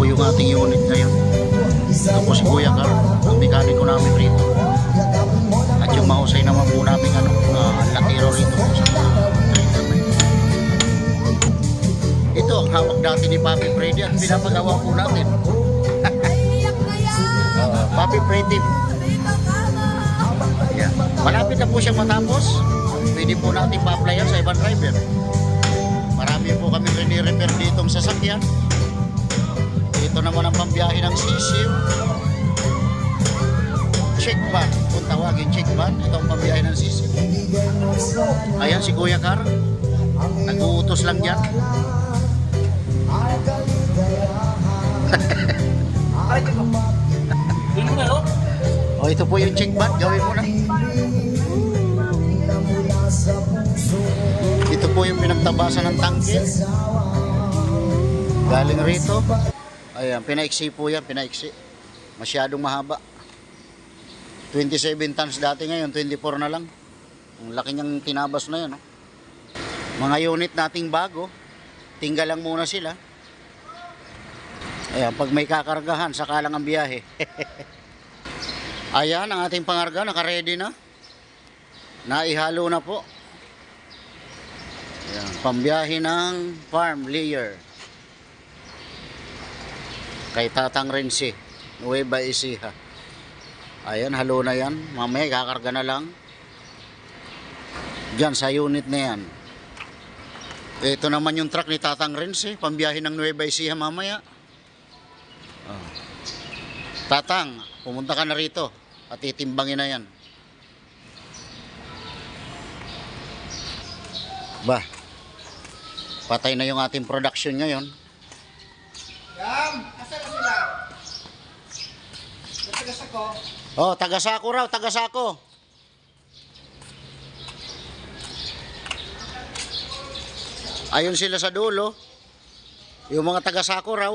po yung ating unit ngayon. Ito po si Kuya Carl, ang mekaniko namin rito. At yung mahusay naman po namin latiro rito po sa trailer na ito. Ito ang hawak dati ni Papi Freddy at pinapagawa po natin. Papi Freddy. Yan. Malapit na po siyang matapos. Pwede po natin pa-applyan sa ibang driver. Marami po kami rini-repair ditong sasakyan. Ito naman ang pambiyahe ng sisiw. Check van. Kung tawagin check van, ito ang pambiyahe ng sisiw. Ayan si Kuya Carl. Nag-uutos lang dyan. O ito po yung check van. Gawin mo na. Ito po yung pinagtabasan ng tangke. Galing rito. Ayan, pinaiksi po yan, pinaiksi. Masyadong mahaba. 27 tons dati, ngayon 24 na lang. Ang laki niyang tinabas na yan. Mga unit nating bago, tinggal lang muna sila. Ayan, pag may kakargahan, saka lang ang biyahe. Ayan, ang ating pangarga, naka-ready na. Naihalo na po. Ayan, pambiyahe ng farm layer. Kay Tatang Renzi, Nueva Ecija. Ayan, halo na yan. Mamaya kakarga na lang. Diyan sa unit na yan. Ito naman yung truck ni Tatang Renzi, pambiyahe ng Nueva Ecija mamaya. Tatang, pumunta ka na rito at itimbangin na yan. Ba, patay na yung ating production ngayon. Yam, asa na sila? Tagasako. Oh, tagasako raw, tagasako. Ayun sila sa dulo. Yung mga tagasako raw.